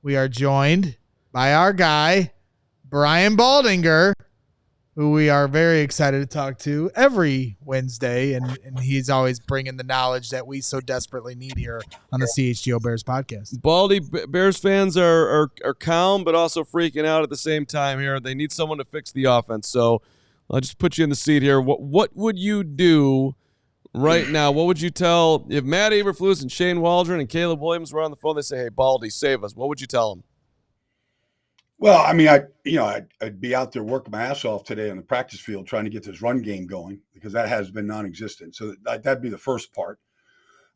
we are joined by our guy, Brian Baldinger, who we are very excited to talk to every Wednesday, and he's always bringing the knowledge that we so desperately need here on the CHGO Bears Podcast. Baldy, Bears fans are calm, but also freaking out at the same time here. They need someone to fix the offense, so I'll just put you in the seat here. What would you do right now? What would you tell if Matt Eberflus and Shane Waldron and Caleb Williams were on the phone? They say, "Hey, Baldy, save us." What would you tell them? Well, I mean, I'd be out there working my ass off today on the practice field trying to get this run game going because that has been non-existent. So that'd be the first part.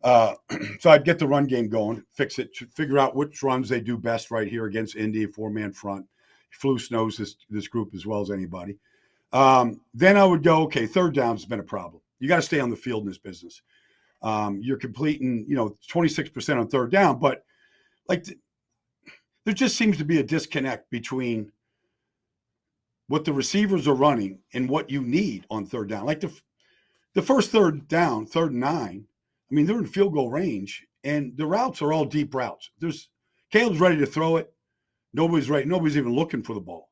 So I'd get the run game going, fix it, figure out which runs they do best right here against Indy, 4-man front. Flus knows this group as well as anybody. Then I would go, okay, third down has been a problem. You got to stay on the field in this business. You're completing, 26% on third down, but there just seems to be a disconnect between what the receivers are running and what you need on third down. Like the first third down, 3rd and 9, I mean, they're in field goal range, and the routes are all deep routes. Caleb's ready to throw it. Nobody's ready. Nobody's even looking for the ball.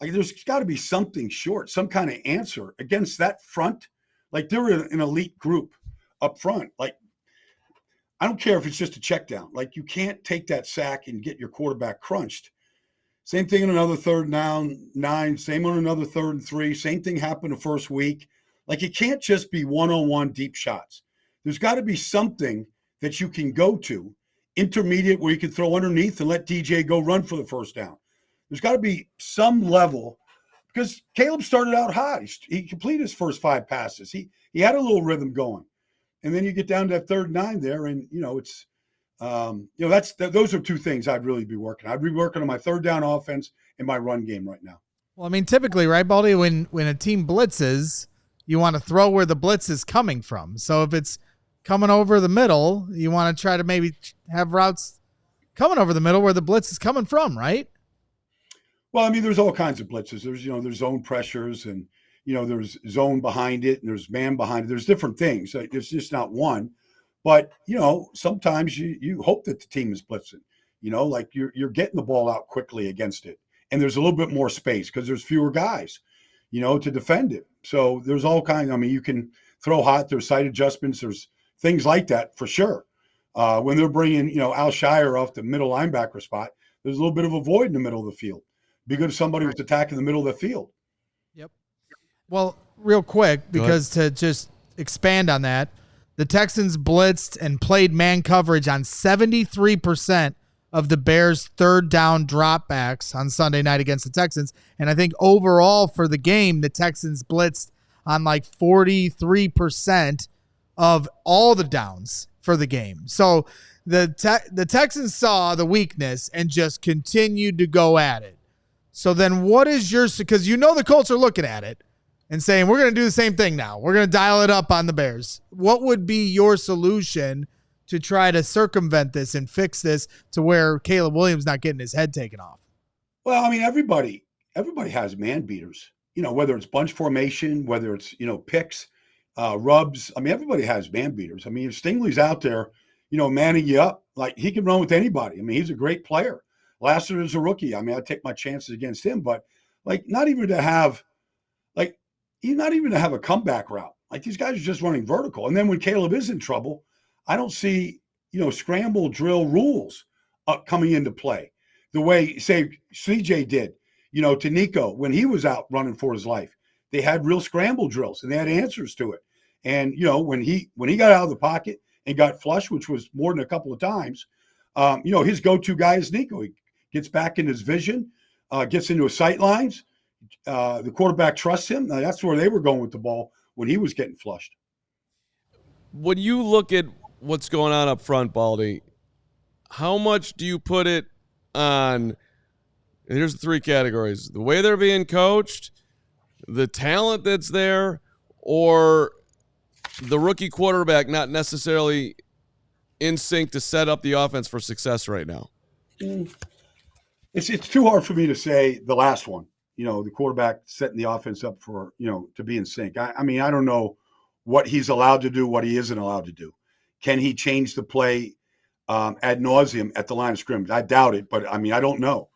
Like, there's got to be something short, some kind of answer against that front. Like, they're an elite group up front. Like, I don't care if it's just a check down. Like, you can't take that sack and get your quarterback crunched. Same thing on another 3rd down, 9. Same on another 3rd and 3. Same thing happened the first week. Like, it can't just be one-on-one deep shots. There's got to be something that you can go to, intermediate, where you can throw underneath and let DJ go run for the first down. There's got to be some level, because Caleb started out high. He completed his first 5 passes. He had a little rhythm going. And then you get down to that 3rd and 9 there, and it's those are 2 things I'd really be working. I'd be working on my third down offense and my run game right now. Well, I mean, typically, right, Baldy, when a team blitzes, you want to throw where the blitz is coming from. So if it's coming over the middle, you want to try to maybe have routes coming over the middle where the blitz is coming from, right? Well, I mean, there's all kinds of blitzes. There's zone pressures, and there's zone behind it, and there's man behind it. There's different things. It's just not one. But, sometimes you hope that the team is blitzing. Like you're getting the ball out quickly against it. And there's a little bit more space because there's fewer guys, to defend it. So there's all kinds. I mean, you can throw hot. There's side adjustments. There's things like that for sure. When they're bringing, Al Shire off the middle linebacker spot, there's a little bit of a void in the middle of the field. Be good if somebody was attacking the middle of the field. Yep. Well, real quick, because to just expand on that, the Texans blitzed and played man coverage on 73% of the Bears' 3rd down dropbacks on Sunday night against the Texans. And I think overall for the game, the Texans blitzed on like 43% of all the downs for the game. So the Texans saw the weakness and just continued to go at it. So then what is because the Colts are looking at it and saying, we're going to do the same thing now. We're going to dial it up on the Bears. What would be your solution to try to circumvent this and fix this to where Caleb Williams not getting his head taken off? Well, I mean, everybody has man beaters, whether it's bunch formation, whether it's, picks, rubs. I mean, everybody has man beaters. I mean, if Stingley's out there, manning you up, like he can run with anybody. I mean, he's a great player. Lassiter is a rookie. I mean, I'd take my chances against him, but not even to have a comeback route. Like, these guys are just running vertical. And then when Caleb is in trouble, I don't see, scramble drill rules coming into play the way, say, CJ did, to Nico when he was out running for his life. They had real scramble drills and they had answers to it. And, when he got out of the pocket and got flushed, which was more than a couple of times, his go-to guy is Nico. He gets back in his vision, gets into his sight lines. The quarterback trusts him. Now, that's where they were going with the ball when he was getting flushed. When you look at what's going on up front, Baldy, how much do you put it on? Here's the 3 categories: the way they're being coached, the talent that's there, or the rookie quarterback not necessarily in sync to set up the offense for success right now? It's too hard for me to say the last one. The quarterback setting the offense up for, to be in sync. I mean, I don't know what he's allowed to do, what he isn't allowed to do. Can he change the play ad nauseum at the line of scrimmage. I doubt it, but I mean, I don't know.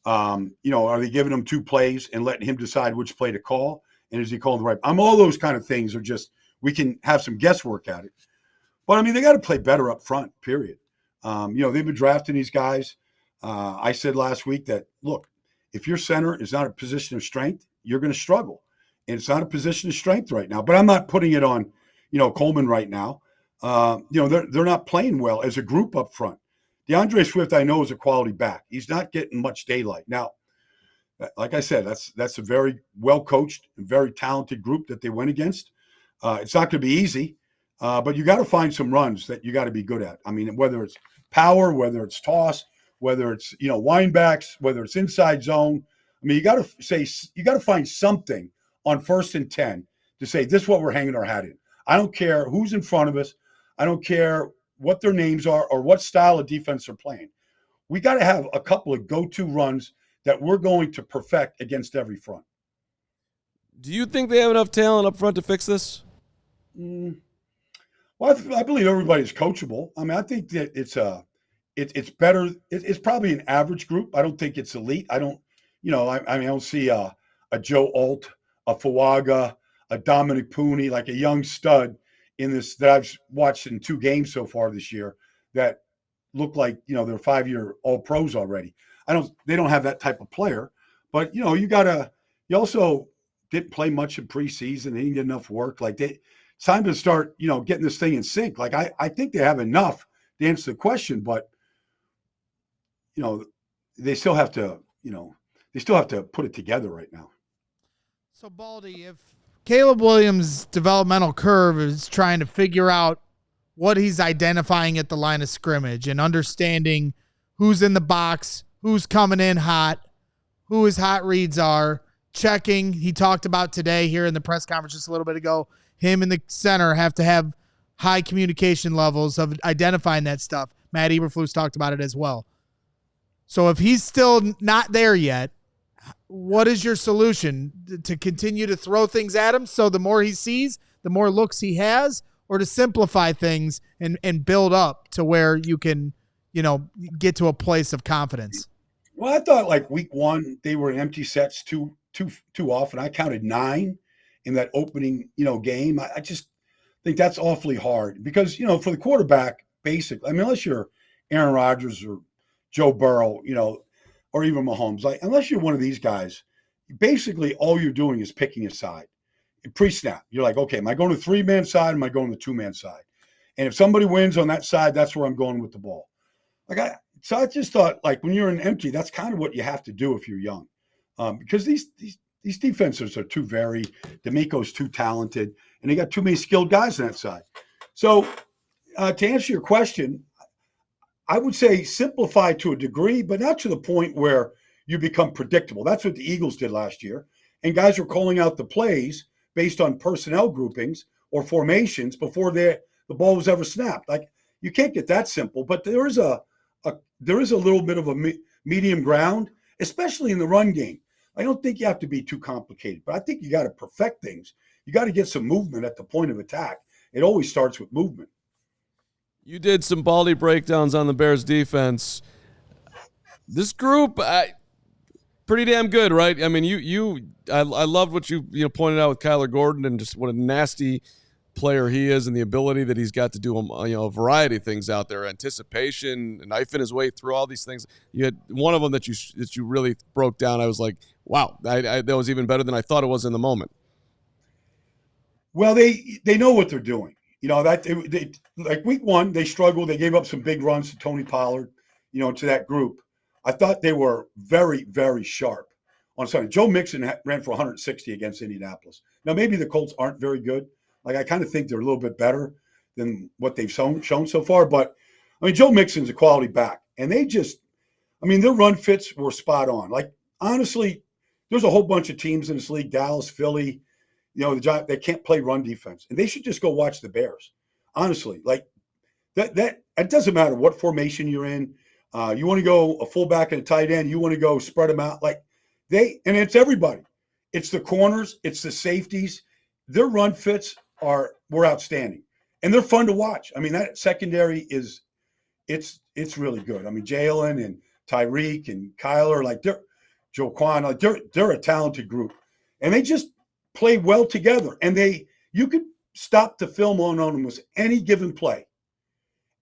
Are they giving him 2 plays and letting him decide which play to call? And is he calling the right? All those kind of things are just, we can have some guesswork at it. But I mean, they got to play better up front, period. They've been drafting these guys. I said last week that, look, if your center is not a position of strength, you're going to struggle. And it's not a position of strength right now. But I'm not putting it on, Coleman right now. They're not playing well as a group up front. DeAndre Swift, I know, is a quality back. He's not getting much daylight. Now, like I said, that's a very well-coached and very talented group that they went against. It's not going to be easy, but you got to find some runs that you got to be good at. I mean, whether it's power, whether it's toss, whether it's, winebacks, whether it's inside zone. I mean, you got to find something on 1st and 10 to say, this is what we're hanging our hat in. I don't care who's in front of us. I don't care what their names are or what style of defense they're playing. We got to have a couple of go-to runs that we're going to perfect against every front. Do you think they have enough talent up front to fix this? Well, I believe everybody's coachable. I mean, I think that it's better. It's probably an average group. I don't think it's elite. I don't see a Joe Alt, a Fuaga, a Dominic Pooney, like a young stud in this that I've watched in 2 games so far this year that look like, they're 5-year all pros already. They don't have that type of player, but you also didn't play much in preseason. They didn't get enough work. It's time to start, getting this thing in sync. Like I think they have enough to answer the question, but they still have to put it together right now. So Baldy, if Caleb Williams' developmental curve is trying to figure out what he's identifying at the line of scrimmage and understanding who's in the box, who's coming in hot, who his hot reads are, checking. He talked about today here in the press conference just a little bit ago, him and the center have to have high communication levels of identifying that stuff. Matt Eberflus talked about it as well. So if he's still not there yet, what is your solution? To continue to throw things at him so the more he sees, the more looks he has, or to simplify things and build up to where you can, get to a place of confidence? Well, I thought like week 1, they were in empty sets too often. I counted 9 in that opening, game. I just think that's awfully hard because, for the quarterback, basically, I mean, unless you're Aaron Rodgers or Joe Burrow, or even Mahomes, like unless you're one of these guys, basically all you're doing is picking a side. Pre-snap, you're like, okay, am I going to 3-man side? Am I going to 2-man side? And if somebody wins on that side, that's where I'm going with the ball. So I just thought, like, when you're in empty, that's kind of what you have to do if you're young, because these defenses are too varied. D'Amico's too talented, and they got too many skilled guys on that side. So to answer your question, I would say simplify to a degree, but not to the point where you become predictable. That's what the Eagles did last year, and guys were calling out the plays based on personnel groupings or formations before the ball was ever snapped. Like, you can't get that simple, but there is a little bit of a medium ground, especially in the run game. I don't think you have to be too complicated, but I think you got to perfect things. You got to get some movement at the point of attack. It always starts with movement. You did some Baldy breakdowns on the Bears defense. This group, pretty damn good, right? I mean, I loved what you pointed out with Kyler Gordon and just what a nasty player he is and the ability that he's got to do a variety of things out there, anticipation, knifing his way through all these things. You had one of them that you really broke down. I was like, wow, that was even better than I thought it was in the moment. Well, they know what they're doing. They like week 1, they struggled. They gave up some big runs to Tony Pollard, to that group. I thought they were very, very sharp on Sunday. Joe Mixon ran for 160 against Indianapolis. Now, maybe the Colts aren't very good. Like, I kind of think they're a little bit better than what they've shown so far. But, I mean, Joe Mixon's a quality back. And their run fits were spot on. Like, honestly, there's a whole bunch of teams in this league, Dallas, Philly, they can't play run defense. And they should just go watch the Bears. Honestly, like, that it doesn't matter what formation you're in. You want to go a fullback and a tight end. You want to go spread them out. Like, and it's everybody. It's the corners. It's the safeties. Their run fits were outstanding. And they're fun to watch. I mean, that secondary is it's really good. I mean, Jalen and Tyreek and Kyler, like Joe Quan, like they're a talented group, and they just play well together. And you could stop the film on almost any given play,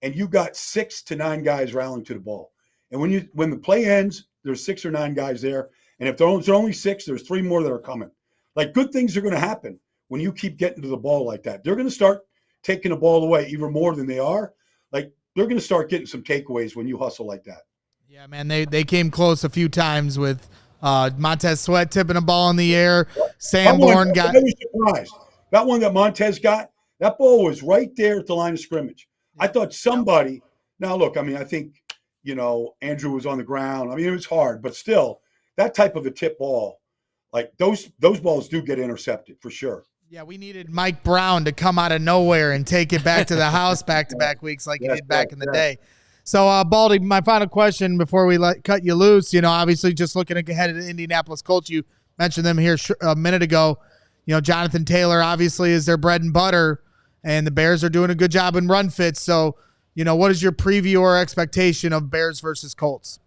and you got 6 to 9 guys rallying to the ball. And when the play ends, there's 6 or 9 guys there, and if there's only 6, there's 3 more that are coming. Like, good things are going to happen when you keep getting to the ball like that. They're going to start taking the ball away even more than they are. Like, they're going to start getting some takeaways when you hustle like that. Yeah, man, they came close a few times with Montez Sweat tipping a ball in the air. Sanborn got. I was surprised. That one that Montez got, that ball was right there at the line of scrimmage. I thought somebody. Now look, I mean, I think Andrew was on the ground. I mean, it was hard, but still, that type of a tip ball, like those balls do get intercepted for sure. Yeah, we needed Mike Brown to come out of nowhere and take it back to the house back-to-back weeks like he did back in the day. So, Baldy, my final question before we cut you loose, obviously just looking ahead at the Indianapolis Colts, you mentioned them here a minute ago. Jonathan Taylor obviously is their bread and butter, and the Bears are doing a good job in run fits. So, what is your preview or expectation of Bears versus Colts?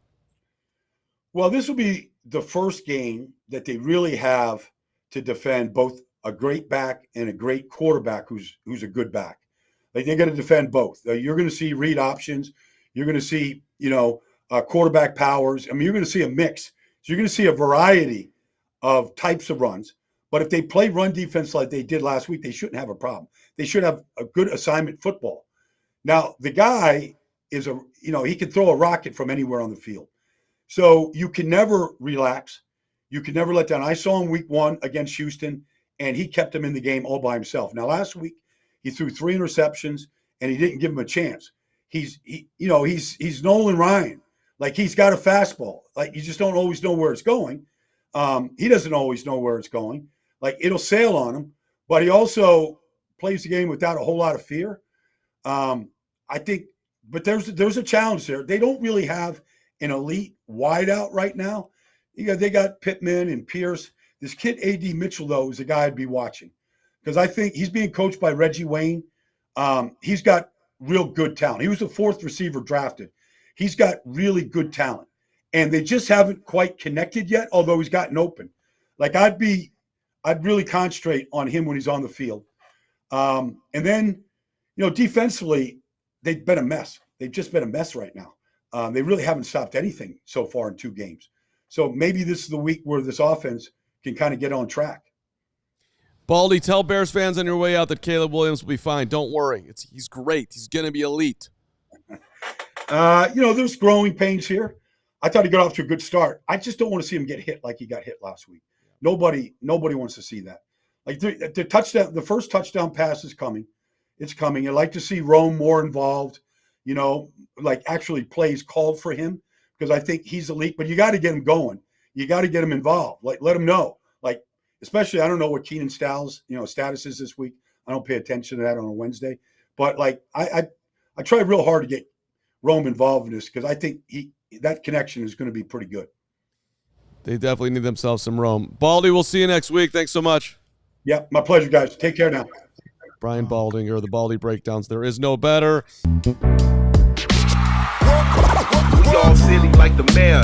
Well, this will be the first game that they really have to defend both a great back and a great quarterback who's a good back. Like, they're going to defend both. You're going to see read options. You're going to see, quarterback powers. I mean, you're going to see a mix. So you're going to see a variety of types of runs. But if they play run defense like they did last week, they shouldn't have a problem. They should have a good assignment football. Now, the guy is he can throw a rocket from anywhere on the field. So you can never relax. You can never let down. I saw him week 1 against Houston, and he kept him in the game all by himself. Now, last week, he threw 3 interceptions, and he didn't give him a chance. He's Nolan Ryan. Like, he's got a fastball. Like, you just don't always know where it's going. He doesn't always know where it's going. Like, it'll sail on him, but he also plays the game without a whole lot of fear. I think, but there's a challenge there. They don't really have an elite wideout right now. They got Pittman and Pierce. This kid, A.D. Mitchell, though, is a guy I'd be watching because I think he's being coached by Reggie Wayne. He's got real good talent. He was the 4th receiver drafted. He's got really good talent, and they just haven't quite connected yet, although he's gotten open. Like, I'd really concentrate on him when he's on the field. And then, defensively, they've been a mess. They've just been a mess right now. They really haven't stopped anything so far in 2 games. So maybe this is the week where this offense can kind of get on track. Baldy, tell Bears fans on your way out that Caleb Williams will be fine. Don't worry. He's great. He's going to be elite. There's growing pains here. I thought he got off to a good start. I just don't want to see him get hit like he got hit last week. Nobody wants to see that. Like, the first touchdown pass is coming. It's coming. I'd like to see Rome more involved, like actually plays called for him because I think he's elite, but you got to get him going. You got to get him involved. Like, let him know. Like, especially, I don't know what Keenan Styles, status is this week. I don't pay attention to that on a Wednesday. But, like, I try real hard to get Rome involved in this because I think that connection is going to be pretty good. They definitely need themselves some Rome. Baldy, we'll see you next week. Thanks so mumuch. Yeah, my pleasure, guys. Take care now. Brian Baldinger, the Baldy Breakdowns. There is no better. We all silly like the mayor.